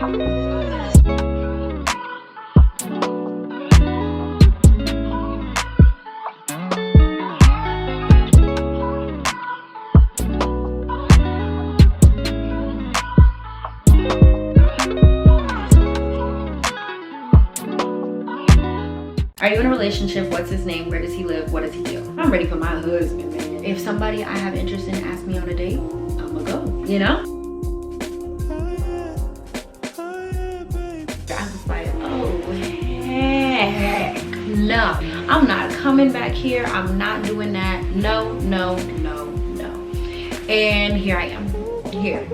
Are you in a relationship? What's his name? Where does he live? What does he do? I'm ready for my husband, man. If somebody I have interest in asks me on a date, I'ma go, you know? I was like, oh, heck no. I'm not coming back here. I'm not doing that. No, no, no, no. And here I am, here.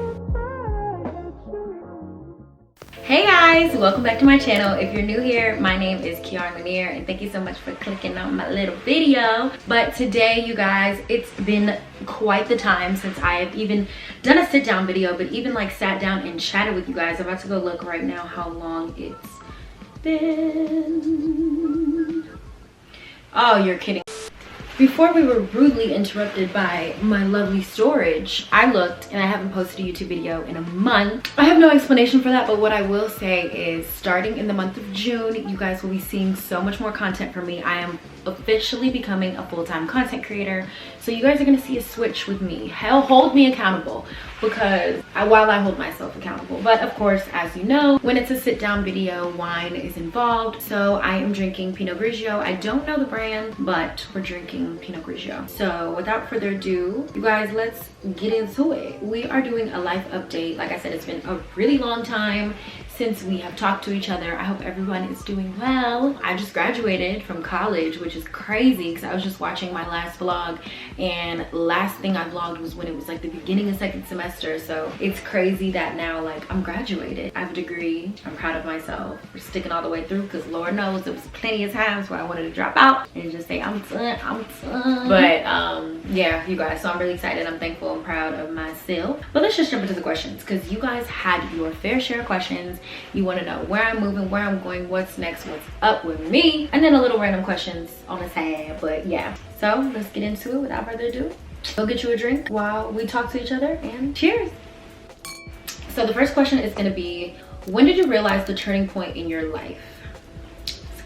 Hey guys, welcome back to my channel. If you're new here, my name is Kiaran Lanier and thank you so much for clicking on my little video. But today, you guys, it's been quite the time since I have even done a sit down video, but even like sat down and chatted with you guys. I'm about to go look right now how long it's been. Oh, you're kidding. Before we were rudely interrupted by my lovely storage, I looked and I haven't posted a YouTube video in a month. I have no explanation for that, but what I will say is starting in the month of June, you guys will be seeing so much more content from me. I am officially becoming a full-time content creator. So you guys are gonna see a switch with me. Hell, hold me accountable because while I hold myself accountable. But of course, as you know, when it's a sit-down video, wine is involved. So I am drinking Pinot Grigio. I don't know the brand, but we're drinking Pinot Grigio. So without further ado, you guys, let's get into it. We are doing a life update. Like I said, it's been a really long time since we have talked to each other. I hope everyone is doing well. I just graduated from college, which is crazy because I was just watching my last vlog, and last thing I vlogged was when it was like the beginning of second semester. So it's crazy that now like I'm graduated. I have a degree. I'm proud of myself for sticking all the way through because Lord knows there was plenty of times where I wanted to drop out and just say I'm done, I'm done. But yeah, you guys, so I'm really excited. I'm thankful and proud of myself. But let's just jump into the questions because you guys had your fair share of questions. You want to know where I'm moving, where I'm going, what's next, what's up with me, and then a little random questions on the side. But yeah, so let's get into it without further ado. Go get you a drink while we talk to each other, and cheers. So the first question is going to be, when did you realize the turning point in your life?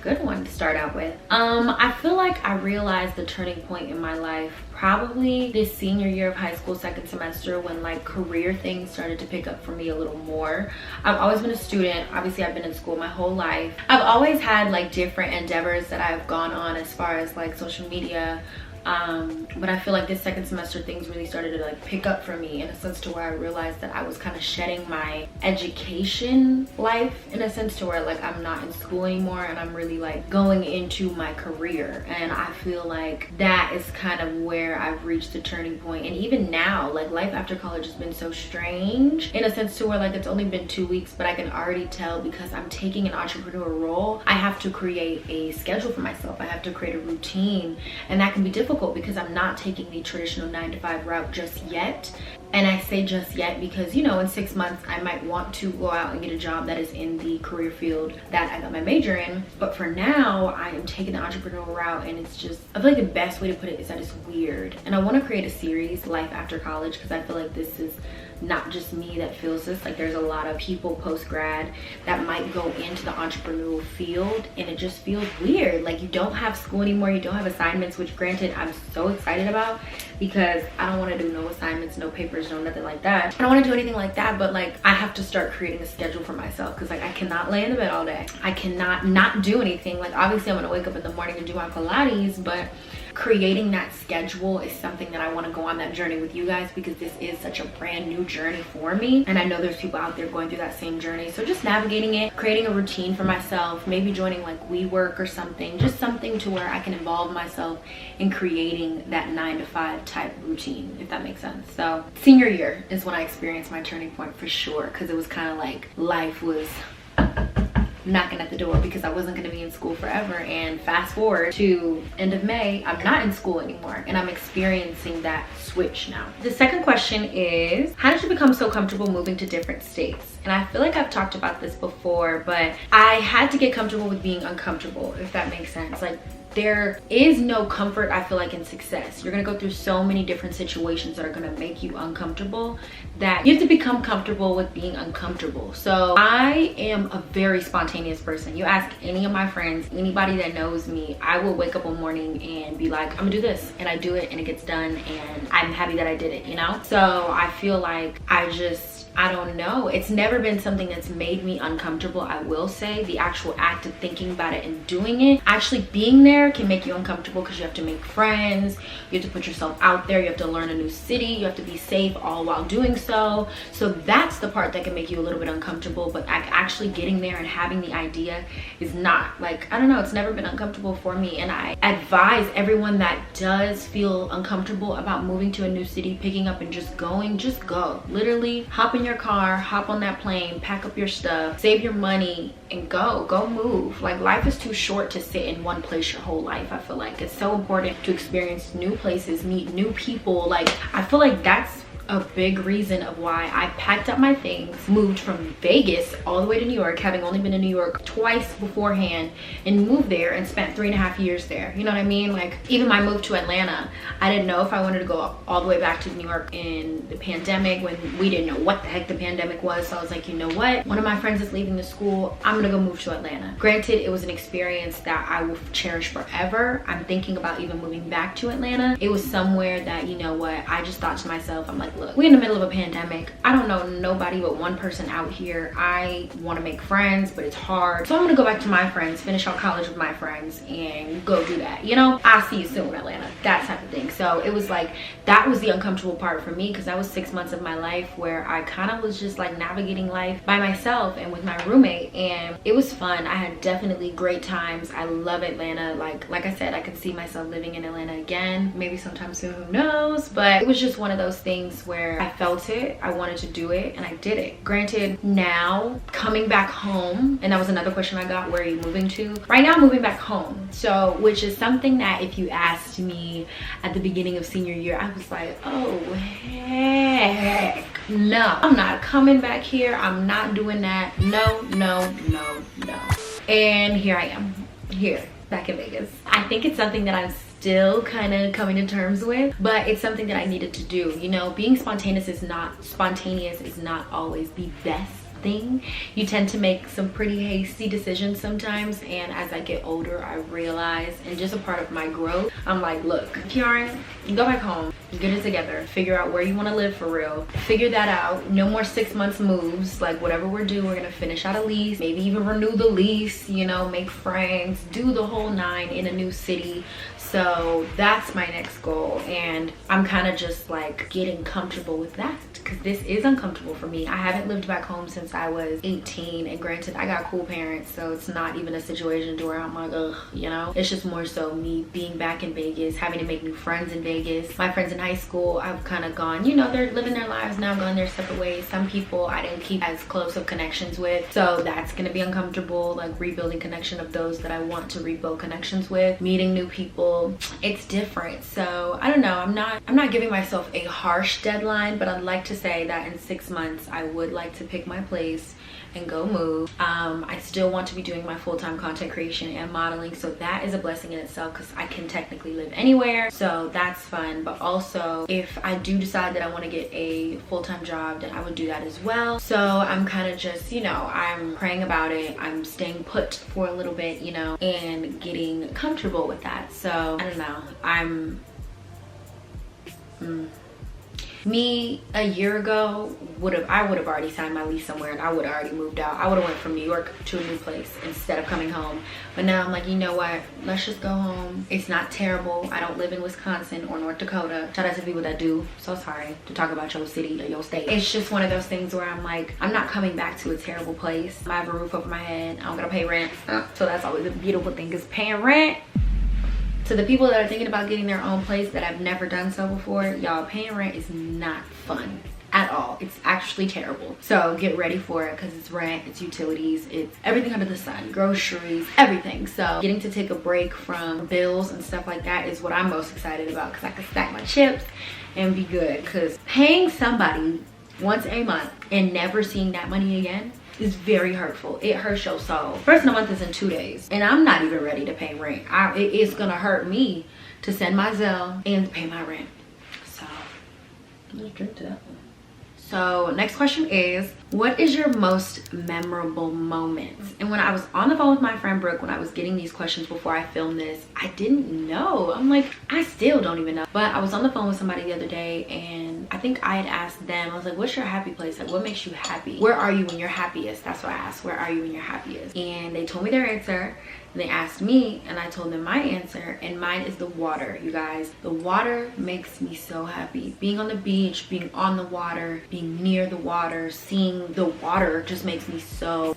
Good one to start out with. I feel like I realized the turning point in my life probably this senior year of high school, second semester, when like career things started to pick up for me a little more. I've always been a student. Obviously, I've been in school my whole life. I've always had like different endeavors that I've gone on as far as like social media. But I feel like this second semester things really started to like pick up for me in a sense to where I realized that I was kind of shedding my education life in a sense to where like I'm not in school anymore and I'm really like going into my career. And I feel like that is kind of where I've reached the turning point. And even now, like life after college has been so strange in a sense to where like it's only been 2 weeks, but I can already tell because I'm taking an entrepreneur role, I have to create a schedule for myself. I have to create a routine, and that can be difficult because I'm not taking the traditional 9-to-5 route just yet. And I say just yet because, you know, in 6 months I might want to go out and get a job that is in the career field that I got my major in. But for now, I am taking the entrepreneurial route, and it's just, I feel like the best way to put it is that it's weird. And I want to create a series, Life After College, because I feel like this is not just me that feels this. Like there's a lot of people post-grad that might go into the entrepreneurial field and it just feels weird. Like you don't have school anymore, you don't have assignments, which granted I'm so excited about because I don't want to do no assignments, no papers, no nothing like that. I don't want to do anything like that, but like I have to start creating a schedule for myself because like I cannot lay in the bed all day. I cannot not do anything. Like obviously I'm gonna wake up in the morning and do my Pilates, but creating that schedule is something that I want to go on that journey with you guys because this is such a brand new journey for me, and I know there's people out there going through that same journey. So just navigating it, creating a routine for myself, maybe joining like WeWork or something, just something to where I can involve myself in creating that 9-to-5 type routine, if that makes sense. So senior year is when I experienced my turning point for sure, because it was kind of like life was knocking at the door because I wasn't going to be in school forever. And fast forward to end of May, I'm not in school anymore and I'm experiencing that switch now. The second question is, how did you become so comfortable moving to different states? And I feel like I've talked about this before, but I had to get comfortable with being uncomfortable, if that makes sense. Like there is no comfort, I feel like, in success. You're gonna go through so many different situations that are gonna make you uncomfortable that you have to become comfortable with being uncomfortable. So I am a very spontaneous person. You ask any of my friends, anybody that knows me, I will wake up one morning and be like, I'm gonna do this, and I do it and it gets done, and I'm happy that I did it, you know? So I feel like I don't know, it's never been something that's made me uncomfortable. I will say the actual act of thinking about it and doing it, actually being there, can make you uncomfortable because you have to make friends, you have to put yourself out there, you have to learn a new city, you have to be safe all while doing so. So that's the part that can make you a little bit uncomfortable, but actually getting there and having the idea is not. Like, I don't know, it's never been uncomfortable for me. And I advise everyone that does feel uncomfortable about moving to a new city, picking up and just going, just go. Literally hop in your car, hop on that plane, pack up your stuff, save your money, and go move. Like, life is too short to sit in one place your whole life. I feel like it's so important to experience new places, meet new people. Like, I feel like that's a big reason of why I packed up my things, moved from Vegas all the way to New York, having only been to New York twice beforehand, and moved there and spent 3.5 years there. You know what I mean? Like, even my move to Atlanta, I didn't know if I wanted to go all the way back to New York in the pandemic, when we didn't know what the heck the pandemic was. So I was like, you know what? One of my friends is leaving the school. I'm gonna go move to Atlanta. Granted, it was an experience that I will cherish forever. I'm thinking about even moving back to Atlanta. It was somewhere that, you know what, I just thought to myself, I'm like, look, we're in the middle of a pandemic. I don't know nobody but one person out here. I want to make friends, but it's hard. So I'm gonna go back to my friends, finish out college with my friends, and go do that. You know, I'll see you soon in Atlanta, that type of thing. So it was like, that was the uncomfortable part for me, because that was 6 months of my life where I kind of was just like navigating life by myself and with my roommate, and it was fun. I had definitely great times. I love Atlanta. Like I said, I could see myself living in Atlanta again, maybe sometime soon, who knows? But it was just one of those things where I felt it, I wanted to do it, and I did it. Granted, now coming back home, and that was another question I got, where are you moving to? Right now I'm moving back home, so, which is something that if you asked me at the beginning of senior year, I was like, oh heck no, I'm not coming back here, I'm not doing that, no. And here I am, here back in Vegas. I think it's something that I'm still kind of coming to terms with, but it's something that I needed to do. You know, being spontaneous is not always the best thing. You tend to make some pretty hasty decisions sometimes, and as I get older, I realize, and just a part of my growth, I'm like, look, Kiaran, go back home, get it together, figure out where you want to live for real, figure that out. No more 6 months moves. Like, whatever we're doing, we're gonna finish out a lease, maybe even renew the lease, you know, make friends, do the whole nine in a new city. So that's my next goal, and I'm kind of just like getting comfortable with that, because this is uncomfortable for me. I haven't lived back home since I was 18, and granted, I got cool parents, so it's not even a situation to where I'm like, ugh, you know? It's just more so me being back in Vegas, having to make new friends in Vegas. My friends in high school, I've kind of gone, you know, they're living their lives now, going their separate ways. Some people I didn't keep as close of connections with, so that's gonna be uncomfortable, like rebuilding connection of those that I want to rebuild connections with, meeting new people. It's different. So I don't know, I'm not giving myself a harsh deadline, but I'd like to say that in 6 months I would like to pick my place and go move. I still want to be doing my full-time content creation and modeling, so that is a blessing in itself, because I can technically live anywhere, so that's fun. But also, if I do decide that I want to get a full-time job, then I would do that as well. So I'm kind of just, you know, I'm praying about it, I'm staying put for a little bit, you know, and getting comfortable with that. So I don't know, me a year ago I would have already signed my lease somewhere, and I would have already moved out. I would have went from New York to a new place instead of coming home. But now I'm like, you know what, let's just go home. It's not terrible. I don't live in Wisconsin or North Dakota. Shout out to people that do. So sorry to talk about your city or your state. It's just one of those things where I'm like, I'm not coming back to a terrible place. I have a roof over my head, I don't gotta pay rent, so that's always a beautiful thing, is paying rent. To the people that are thinking about getting their own place that have never done so before, y'all, paying rent is not fun at all. It's actually terrible. So get ready for it, because it's rent, it's utilities, it's everything under the sun, groceries, everything. So getting to take a break from bills and stuff like that is what I'm most excited about, because I can stack my chips and be good. Because paying somebody once a month and never seeing that money again, is very hurtful. It hurts your soul. First of the month is in 2 days, and I'm not even ready to pay rent. It's gonna hurt me to send my Zelle and pay my rent. So let's drink to that one. So next question is, what is your most memorable moment? And when I was on the phone with my friend Brooke, when I was getting these questions before I filmed this, I didn't know. I'm like, I still don't even know. But I was on the phone with somebody the other day, and I think I had asked them, I was like, what's your happy place? Like, what makes you happy? Where are you when you're happiest? That's what I asked. Where are you when you're happiest? And they told me their answer. And they asked me, and I told them my answer, and mine is the water, you guys. The water makes me so happy. Being on the beach, being on the water, being near the water, seeing the water just makes me so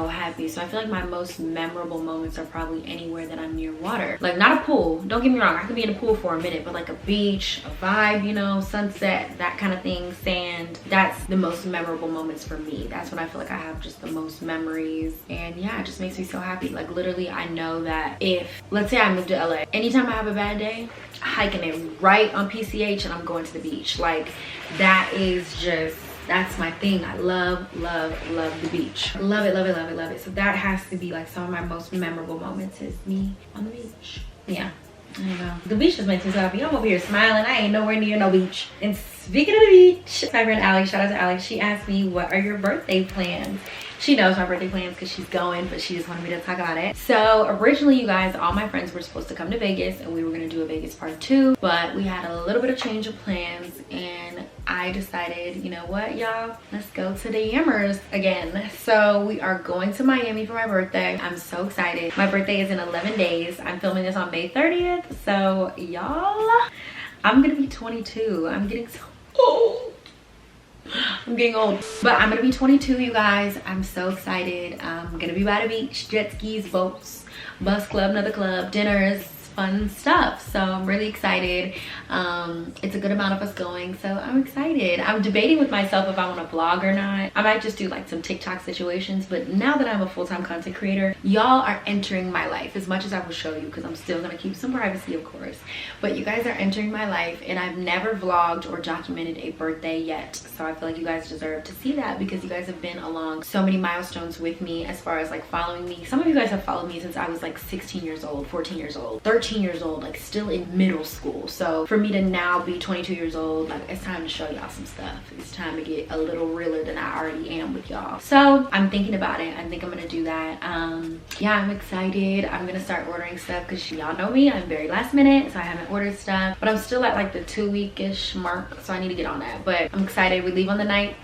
happy. So I feel like my most memorable moments are probably anywhere that I'm near water. Like, not a pool, don't get me wrong, I could be in a pool for a minute, but like a beach, a vibe, you know, sunset, that kind of thing, sand. That's the most memorable moments for me. That's when I feel like I have just the most memories. And yeah, it just makes me so happy. Like, literally, I know that if, let's say I move to LA, anytime I have a bad day, hiking it right on PCH and I'm going to the beach. Like, that is just, that's my thing. I love the beach. Love it. So that has to be like some of my most memorable moments, is me on the beach. Yeah, I don't know. The beach just makes me so happy. I'm over here smiling. I ain't nowhere near no beach. And speaking of the beach, my friend Alex, shout out to Alex, she asked me, what are your birthday plans? She knows my birthday plans because she's going, but she just wanted me to talk about it. So originally, you guys, all my friends were supposed to come to Vegas, and we were gonna do a Vegas part 2, but we had a little bit of change of plans, and I decided, you know what, y'all, let's go to the Yammers again. So we are going to Miami for my birthday. I'm so excited. My birthday is in 11 days. I'm filming this on May 30th. So y'all, I'm gonna be 22. I'm getting so old. I'm getting old, but I'm gonna be 22, you guys. I'm so excited. I'm gonna be by the beach, jet skis, boats, bus club, another club, dinners, fun stuff. So I'm really excited. It's a good amount of us going, so I'm excited. I'm debating with myself if I want to vlog or not. I might just do like some TikTok situations, but now that I'm a full-time content creator, y'all are entering my life, as much as I will show you, because I'm still gonna keep some privacy, of course, but you guys are entering my life, and I've never vlogged or documented a birthday yet. So I feel like you guys deserve to see that, because you guys have been along so many milestones with me, as far as like following me. Some of you guys have followed me since I was like 16 years old, 14 years old, 13 years old, like still in middle school. So for me to now be 22 years old, like, it's time to show y'all some stuff. It's time to get a little realer than I already am with y'all. So I'm thinking about it. I think I'm gonna do that. Yeah, I'm excited. I'm gonna start ordering stuff, because y'all know me, I'm very last minute, so I haven't ordered stuff, but I'm still at like the 2-week-ish mark, so I need to get on that. But I'm excited. We leave on the 9th.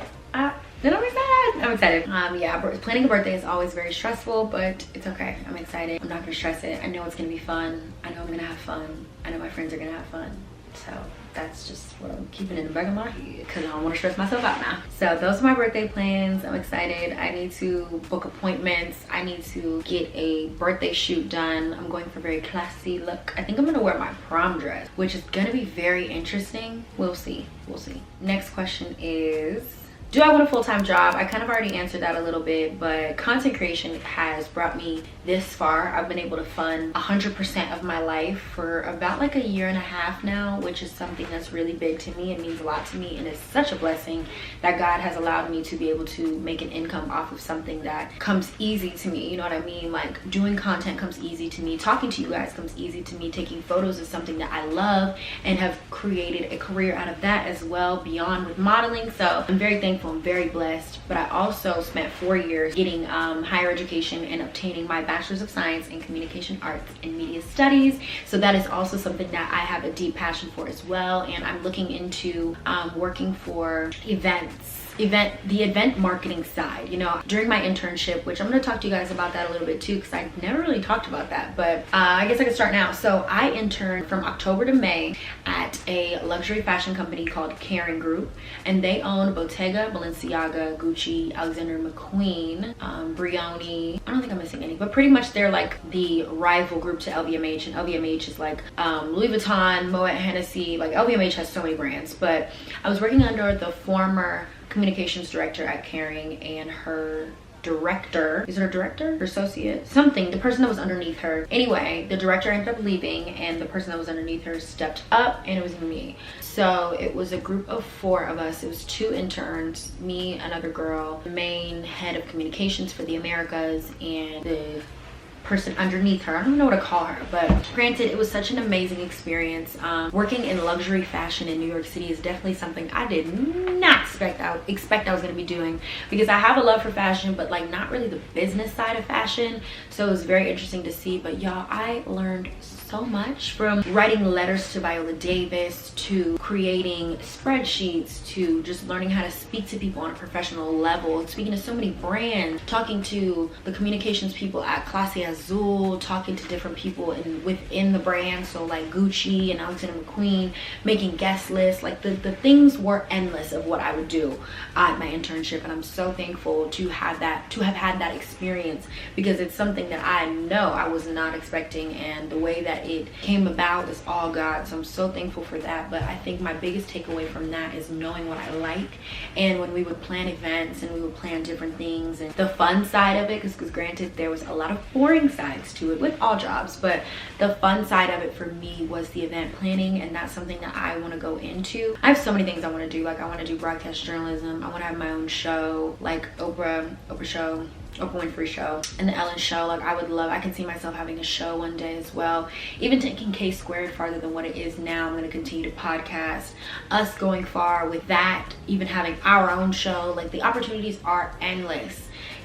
Then I'm excited. I'm excited. Yeah, planning a birthday is always very stressful, but it's okay. I'm excited. I'm not gonna stress it. I know it's gonna be fun. I know I'm gonna have fun. I know my friends are gonna have fun. So that's just what I'm keeping in the back of my head, because I don't want to stress myself out now. So those are my birthday plans. I'm excited. I need to book appointments. I need to get a birthday shoot done. I'm going for a very classy look. I think I'm gonna wear my prom dress, which is gonna be very interesting. We'll see. We'll see. Next question is, do I want a full-time job? I kind of already answered that a little bit, but content creation has brought me this far. I've been able to fund 100% of my life for about like 1.5 years now, which is something that's really big to me. It means a lot to me, and it's such a blessing that God has allowed me to be able to make an income off of something that comes easy to me. You know what I mean? Like, doing content comes easy to me. Talking to you guys comes easy to me. Taking photos is something that I love, and have created a career out of that as well, beyond with modeling. So I'm very thankful. I'm very blessed. But I also spent 4 years getting higher education and obtaining my Bachelor's of Science in Communication Arts and Media Studies. So that is also something that I have a deep passion for as well. And I'm looking into working for the event marketing side, you know, during my internship, which I'm going to talk to you guys about that a little bit too, because I never really talked about that, but I guess I could start now. So I interned from October to May at a luxury fashion company called Kiaran Group, and they own Bottega, Balenciaga, Gucci, Alexander McQueen, Brioni. I don't think I'm missing any, but pretty much they're like the rival group to LVMH, and LVMH is like Louis Vuitton, Moet Hennessy. Like, LVMH has so many brands, but I was working under the former communications director at Kiaran and her director, is it her director or associate, something, the person that was underneath her. Anyway, the director ended up leaving and the person that was underneath her stepped up, and it was me. So it was a group of 4 of us. It was 2 interns, me, another girl, the main head of communications for the Americas, and the person underneath her. I don't know what to call her, but granted, it was such an amazing experience. Working in luxury fashion in New York City is definitely something I did not expect I was going to be doing, because I have a love for fashion, but like not really the business side of fashion. So it was very interesting to see. But y'all, I learned so much, from writing letters to Viola Davis, to creating spreadsheets, to just learning how to speak to people on a professional level, speaking to so many brands, talking to the communications people at Classy Azul, talking to different people within the brand, so like Gucci and Alexander McQueen, making guest lists. Like the things were endless of what I would do at my internship, and I'm so thankful to have had that experience, because it's something that I know I was not expecting, and the way that it came about is all God. So I'm so thankful for that. But I think my biggest takeaway from that is knowing what I like, and when we would plan events and we would plan different things, and the fun side of it, because granted there was a lot of boring sides to it with all jobs, but the fun side of it for me was the event planning, and that's something that I want to go into. I have so many things I want to do. Like I want to do broadcast journalism, I want to have my own show, like Oprah Winfrey show and the Ellen show. Like I can see myself having a show one day as well, even taking K2 farther than what it is now. I'm going to continue to podcast, us going far with that, even having our own show. Like the opportunities are endless.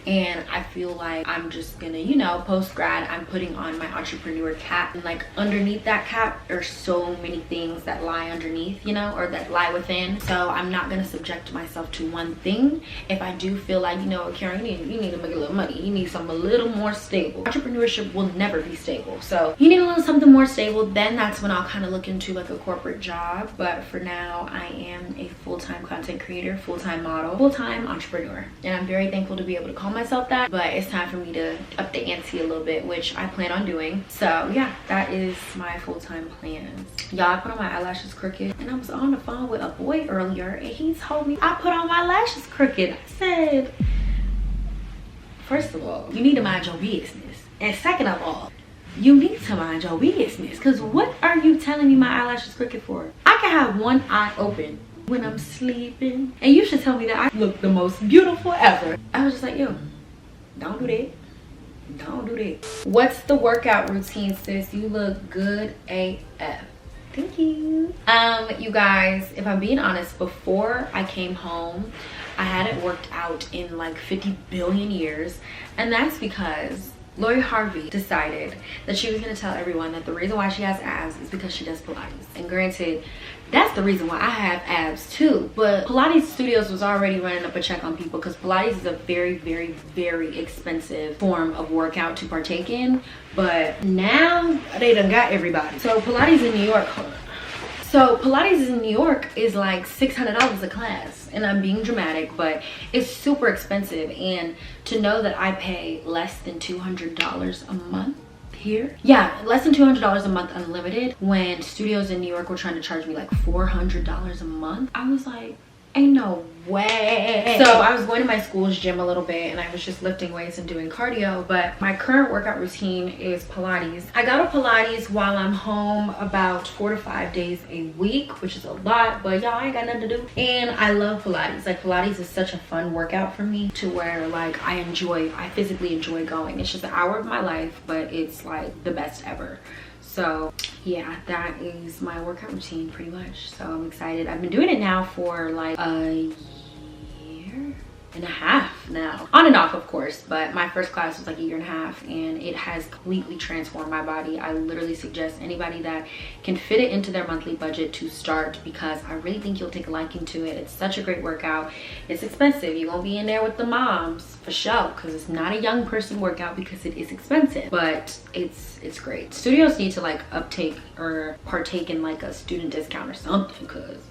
And I feel like I'm just gonna, you know, post-grad, I'm putting on my entrepreneur cap, and like underneath that cap there's so many things that lie underneath, you know, or that lie within. So I'm not gonna subject myself to one thing. If I do feel like, you know, Kiaran, you need to make a little money, you need something a little more stable. Entrepreneurship will never be stable, so you need a little something more stable. Then that's when I'll kind of look into like a corporate job. But for now, I am a full-time content creator, full-time model, full-time entrepreneur, and I'm very thankful to be able to call myself that. But it's time for me to up the ante a little bit, which I plan on doing. So yeah, that is my full-time plans. Y'all, I put on my eyelashes crooked, and I was on the phone with a boy earlier, and he told me I put on my lashes crooked. I said, first of all, you need to mind your business, and second of all, you need to mind your business, because what are you telling me my eyelashes crooked for? I can have one eye open when I'm sleeping, and you should tell me that I look the most beautiful ever. I was just like, yo, don't do that. Don't do that. What's the workout routine, sis? You look good AF. Thank you. You guys, if I'm being honest, before I came home, I hadn't worked out in like 50 billion years, and that's because Lori Harvey decided that she was going to tell everyone that the reason why she has abs is because she does Pilates. And granted, that's the reason why I have abs too. But Pilates studios was already running up a check on people, because Pilates is a very, very, very expensive form of workout to partake in. But now they done got everybody. So Pilates in New York, is like $600 a class, and I'm being dramatic, but it's super expensive. And to know that I pay less than $200 a month here, yeah, less than $200 a month unlimited, when studios in New York were trying to charge me like $400 a month, I was like, ain't no way. So I was going to my school's gym a little bit, and I was just lifting weights and doing cardio. But my current workout routine is Pilates. I go to Pilates while I'm home about 4 to 5 days a week, which is a lot, but y'all, I ain't got nothing to do. And I love Pilates. Like Pilates is such a fun workout for me, to where like I physically enjoy going. It's just an hour of my life, but it's like the best ever. So yeah, that is my workout routine pretty much. So I'm excited. I've been doing it now for like a year and a half now, on and off of course, but my first class was like a year and a half, and it has completely transformed my body. I literally suggest anybody that can fit it into their monthly budget to start, because I really think you'll take a liking to it. It's such a great workout. It's expensive. You're gonna be in there with the moms for sure, because it's not a young person workout, because it is expensive, but it's great. Studios need to like uptake or partake in like a student discount or something, because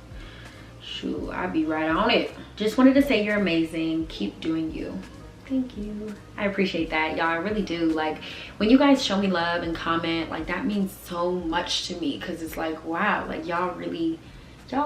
shoot, I'd be right on it. Just wanted to say you're amazing. Keep doing you. Thank you. I appreciate that, y'all. I really do. Like when you guys show me love and comment, like that means so much to me, because it's like, wow, like y'all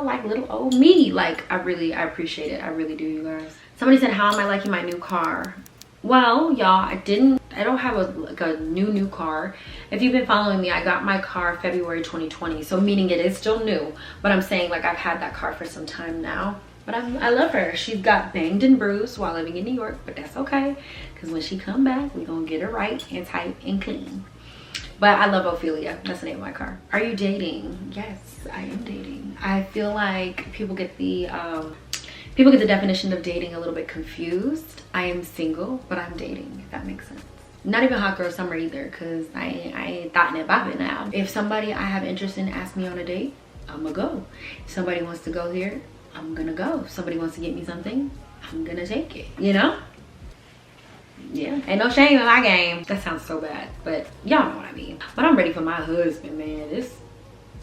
like little old me. Like I appreciate it. I really do, you guys. Somebody said, how am I liking my new car? Well, y'all, I don't have a new car. If you've been following me, I got my car February 2020, so meaning it is still new, but I'm saying like I've had that car for some time now. But I love her. She's got banged and bruised while living in New York, but that's okay, because when she come back, we're gonna get her right and tight and clean. But I love Ophelia. That's the name of my car. Are you dating? Yes, I am dating. I feel like people get the definition of dating a little bit confused. I am single, but I'm dating, if that makes sense. Not even hot girl summer either, because I ain't thought about it now. If somebody I have interest in asks me on a date, I'm gonna go. If somebody wants to go here, I'm gonna go. If somebody wants to get me something, I'm gonna take it, you know? Yeah, ain't no shame in my game. That sounds so bad, but y'all know what I mean. But I'm ready for my husband, man. This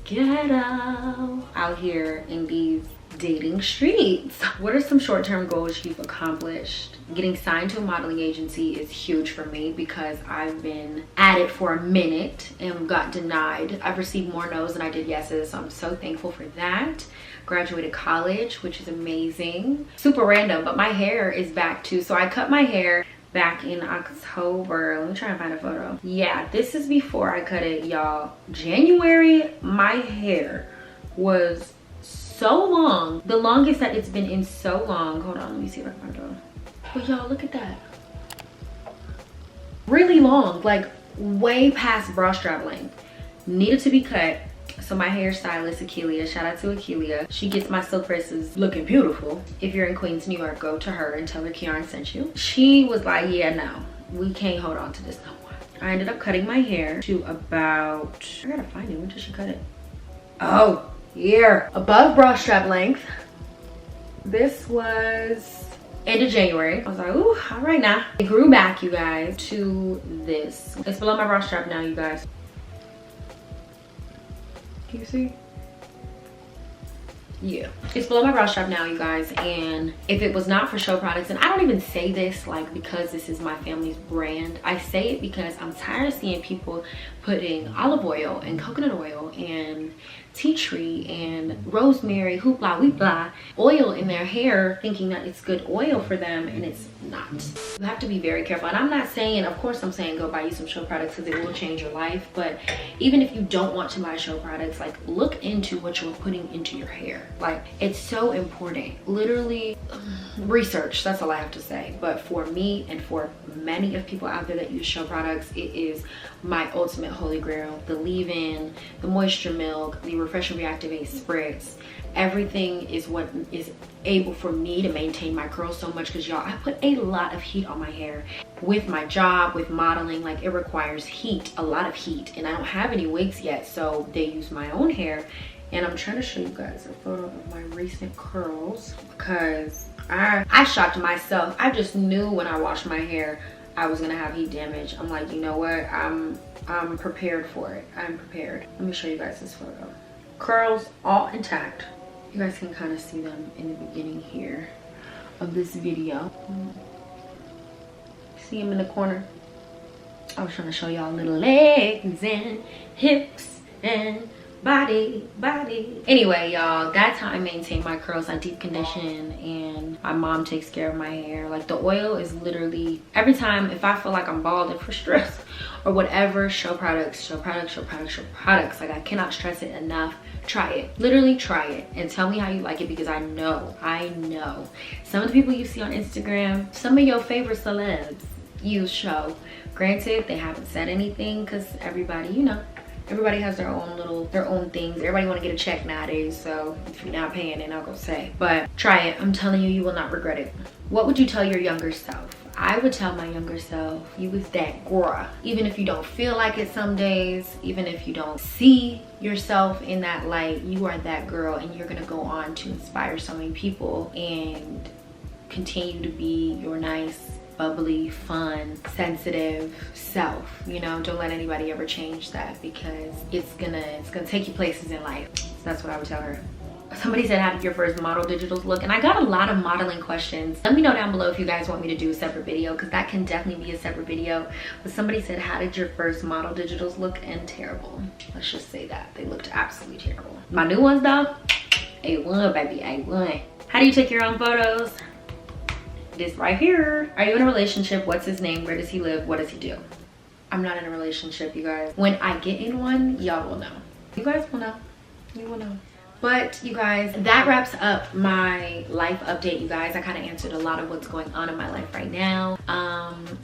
ghetto out here in these dating streets. What are some short-term goals you've accomplished? Getting signed to a modeling agency is huge for me because I've been at it for a minute and got denied. I've received more no's than I did yeses, so I'm so thankful for that. Graduated college, which is amazing. Super random, but my hair is back too. So I cut my hair back in October. Let me try and find a photo. Yeah, this is before I cut it, y'all. January, my hair was so long, the longest that it's been in so long. Hold on, let me see if I can find it. But y'all, look at that. Really long, like way past bra strap length. Needed to be cut. So my hairstylist, Akelia, shout out to Akelia. She gets my silk braids looking beautiful. If you're in Queens, New York, go to her and tell her Kiaran sent you. She was like, yeah, no, we can't hold on to this no more. I ended up cutting my hair to about, I gotta find it, when did she cut it? Oh, here, above bra strap length. This was end of January. I was like, ooh, all right now. It grew back, you guys, to this. It's below my bra strap now, you guys. Can you see? Yeah, it's below my bra strap now, you guys. And if it was not for show products, and I don't even say this like because this is my family's brand, I say it because I'm tired of seeing people putting olive oil and coconut oil and tea tree and rosemary, hoopla weepla oil in their hair, thinking that it's good oil for them, and it's not. You have to be very careful. And I'm not saying, of course I'm saying go buy you some show products because it will change your life, but even if you don't want to buy show products, like look into what you're putting into your hair. Like, it's so important. Literally research, that's all I have to say. But for me and for many of people out there that use show products, it is my ultimate holy grail. The leave-in, the moisture milk, the refresh and reactivate spritz, everything is what is able for me to maintain my curls so much, because y'all, I put a lot of heat on my hair with my job, with modeling. Like, it requires heat, a lot of heat, and I don't have any wigs yet, so they use my own hair. And I'm trying to show you guys a photo of my recent curls because I shocked myself. I just knew when I washed my hair I was gonna have heat damage. I'm like, you know what, I'm prepared for it. I'm prepared. Let me show you guys this photo. Curls all intact. You guys can kind of see them in the beginning here of this video. See them in the corner? I was trying to show y'all little legs and hips and body. Anyway, y'all, that's how I maintain my curls. I deep condition, and my mom takes care of my hair. Like, the oil is literally, every time if I feel like I'm balding for stress or whatever, show products. Like, I cannot stress it enough. Try it. Literally try it and tell me how you like it, because I know some of the people you see on Instagram, some of your favorite celebs use show. Granted, they haven't said anything because everybody, you know, everybody has their own things. Everybody want to get a check nowadays, so if you're not paying, then I'll go say. But try it. I'm telling you, you will not regret it. What would you tell your younger self? I would tell my younger self, you was that girl. Even if you don't feel like it some days, even if you don't see yourself in that light, you are that girl, and you're gonna go on to inspire so many people and continue to be your nice, bubbly, fun, sensitive self. You know, don't let anybody ever change that, because it's gonna take you places in life. So that's what I would tell her. Somebody said, how did your first model digitals look? And I got a lot of modeling questions. Let me know down below if you guys want me to do a separate video, because that can definitely be a separate video. But somebody said, how did your first model digitals look? And terrible. Let's just say that. They looked absolutely terrible. My new ones though, A1, baby, A1. How do you take your own photos? this right here. Are you in a relationship? What's his name? Where does he live? What does he do? I'm not in a relationship, you guys. When I get in one, y'all will know. You guys will know. You will know. But you guys, that wraps up my life update, you guys. I kind of answered a lot of what's going on in my life right now.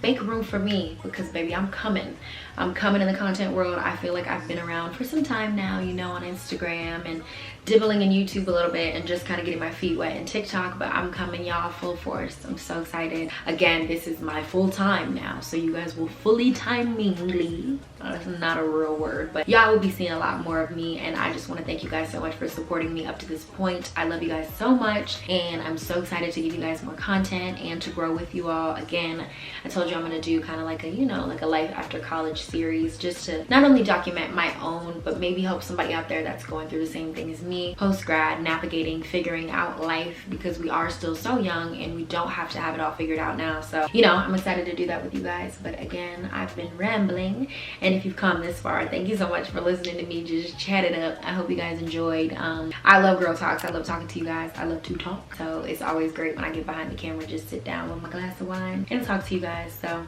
Make room for me, because baby, I'm coming in the content world. I feel like I've been around for some time now, you know, on Instagram and dibbling in YouTube a little bit and just kind of getting my feet wet in TikTok, but I'm coming, y'all, full force. I'm so excited. Again, this is my full time now, so you guys will fully time me. That's not a real word, but y'all will be seeing a lot more of me, and I just want to thank you guys so much for supporting me up to this point. I love you guys so much, and I'm so excited to give you guys more content and to grow with you all. Again, I told you I'm gonna do kind of like a, you know, like a life after college series, just to not only document my own, but maybe help somebody out there that's going through the same thing as me, post-grad, navigating, figuring out life, because we are still so young and we don't have to have it all figured out now. So, you know, I'm excited to do that with you guys. But again, I've been rambling, and if you've come this far, thank you so much for listening to me just chat it up. I hope you guys enjoyed. I love girl talks. I love talking to you guys. I love to talk, so it's always great when I get behind the camera, just sit down with my glass of wine and talk to you guys. So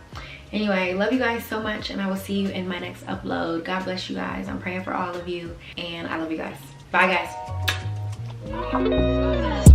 anyway, love you guys so much, and I will see you in my next upload. God bless you guys. I'm praying for all of you, and I love you guys. Bye guys.